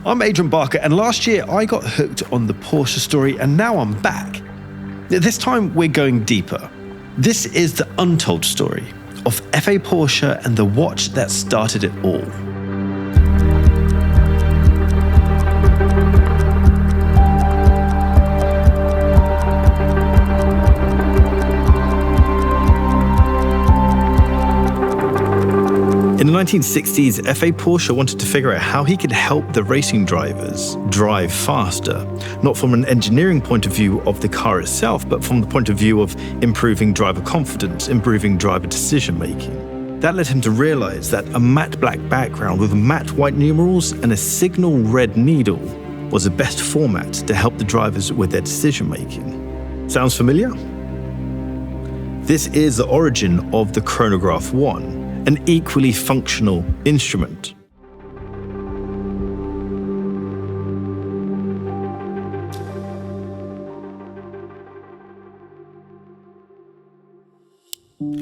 I'm Adrian Barker, and last year I got hooked on the Porsche story, and now I'm back. This time we're going deeper. This is the untold story of F.A. Porsche and the watch that started it all. In the 1960s, F.A. Porsche wanted to figure out how he could help the racing drivers drive faster, not from an engineering point of view of the car itself, but from the point of view of improving driver confidence, improving driver decision-making. That led him to realize that a matte black background with matte white numerals and a signal red needle was the best format to help the drivers with their decision-making. Sounds familiar? This is the origin of the Chronograph 1. An equally functional instrument.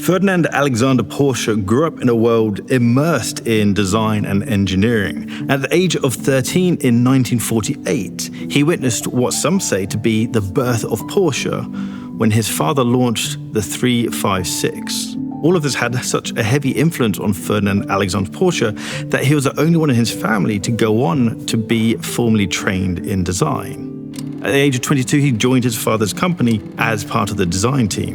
Ferdinand Alexander Porsche grew up in a world immersed in design and engineering. At the age of 13 in 1948, he witnessed what some say to be the birth of Porsche when his father launched the 356. All of this had such a heavy influence on Ferdinand Alexander Porsche that he was the only one in his family to go on to be formally trained in design. At the age of 22, he joined his father's company as part of the design team.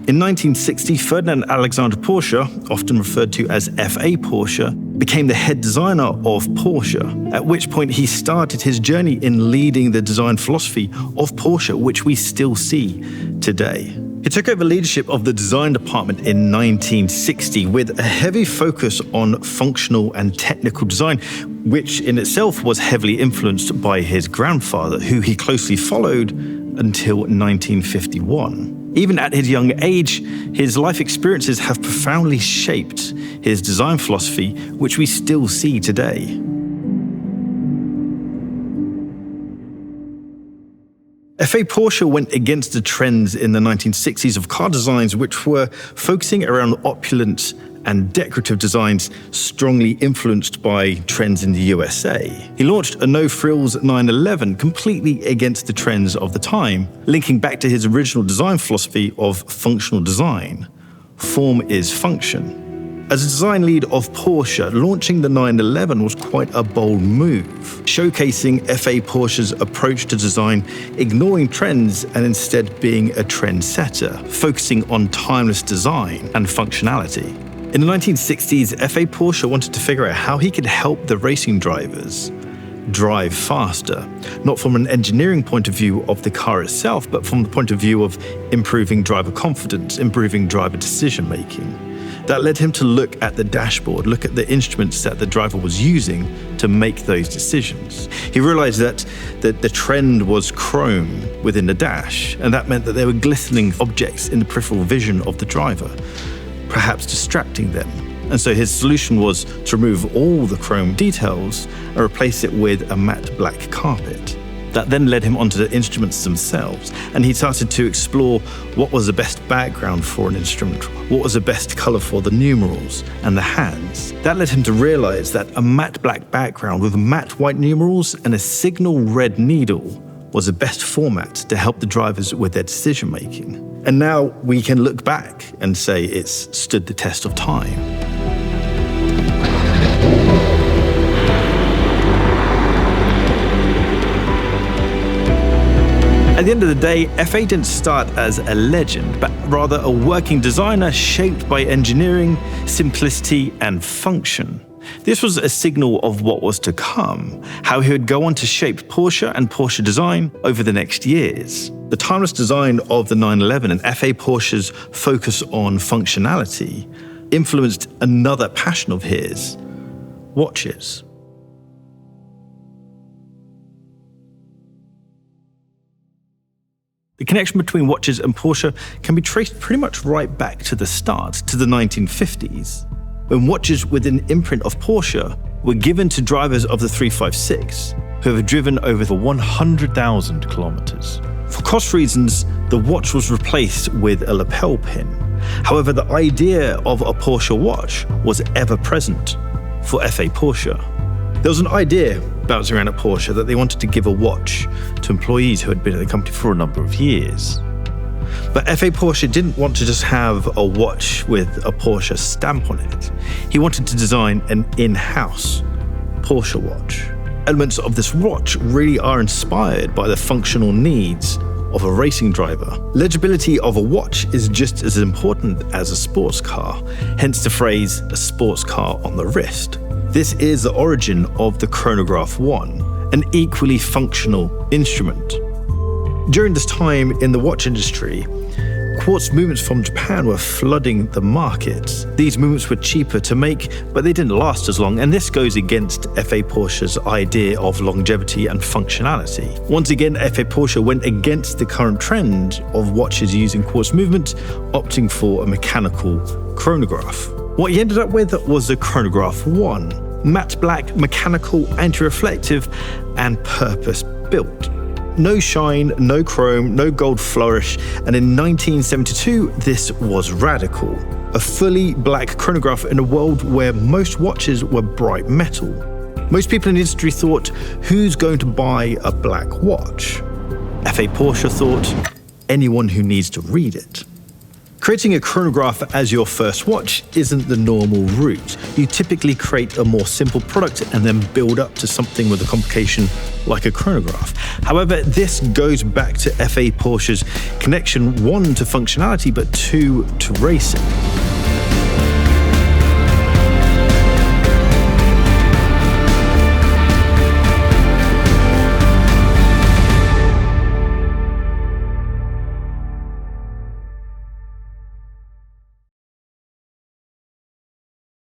In 1960, Ferdinand Alexander Porsche, often referred to as F.A. Porsche, became the head designer of Porsche, at which point he started his journey in leading the design philosophy of Porsche, which we still see today. He took over leadership of the design department in 1960 with a heavy focus on functional and technical design, which in itself was heavily influenced by his grandfather, who he closely followed until 1951. Even at his young age, his life experiences have profoundly shaped his design philosophy, which we still see today. F.A. Porsche went against the trends in the 1960s of car designs, which were focusing around opulent and decorative designs strongly influenced by trends in the USA. He launched a no-frills 911 completely against the trends of the time, linking back to his original design philosophy of functional design. Form is function. As a design lead of Porsche, launching the 911 was quite a bold move, showcasing F.A. Porsche's approach to design, ignoring trends and instead being a trendsetter, focusing on timeless design and functionality. In the 1960s, F.A. Porsche wanted to figure out how he could help the racing drivers drive faster, not from an engineering point of view of the car itself, but from the point of view of improving driver confidence, improving driver decision-making. That led him to look at the dashboard, look at the instruments that the driver was using to make those decisions. He realized that the trend was chrome within the dash, and that meant that there were glistening objects in the peripheral vision of the driver, perhaps distracting them. And so his solution was to remove all the chrome details and replace it with a matte black carpet. That then led him onto the instruments themselves, and he started to explore what was the best background for an instrument, what was the best color for the numerals and the hands. That led him to realize that a matte black background with matte white numerals and a signal red needle was the best format to help the drivers with their decision-making. And now we can look back and say it's stood the test of time. At the end of the day, F.A. didn't start as a legend, but rather a working designer shaped by engineering, simplicity, and function. This was a signal of what was to come, how he would go on to shape Porsche and Porsche design over the next years. The timeless design of the 911 and F.A. Porsche's focus on functionality influenced another passion of his: watches. The connection between watches and Porsche can be traced pretty much right back to the start, to the 1950s, when watches with an imprint of Porsche were given to drivers of the 356, who have driven over 100,000 kilometers. For cost reasons, the watch was replaced with a lapel pin. However, the idea of a Porsche watch was ever present for F.A. Porsche. There was an idea bouncing around at Porsche that they wanted to give a watch to employees who had been at the company for a number of years. But F.A. Porsche didn't want to just have a watch with a Porsche stamp on it. He wanted to design an in-house Porsche watch. Elements of this watch really are inspired by the functional needs of a racing driver. Legibility of a watch is just as important as a sports car, hence the phrase, a sports car on the wrist. This is the origin of the Chronograph 1, an equally functional instrument. During this time in the watch industry, quartz movements from Japan were flooding the market. These movements were cheaper to make, but they didn't last as long, and this goes against F.A. Porsche's idea of longevity and functionality. Once again, F.A. Porsche went against the current trend of watches using quartz movement, opting for a mechanical chronograph. What he ended up with was the Chronograph 1, matte black, mechanical, anti-reflective, and purpose-built. No shine, no chrome, no gold flourish, and in 1972, this was radical. A fully black chronograph in a world where most watches were bright metal. Most people in the industry thought, who's going to buy a black watch? F.A. Porsche thought, anyone who needs to read it. Creating a chronograph as your first watch isn't the normal route. You typically create a more simple product and then build up to something with a complication like a chronograph. However, this goes back to F.A. Porsche's connection, 1 to functionality, but 2 to racing.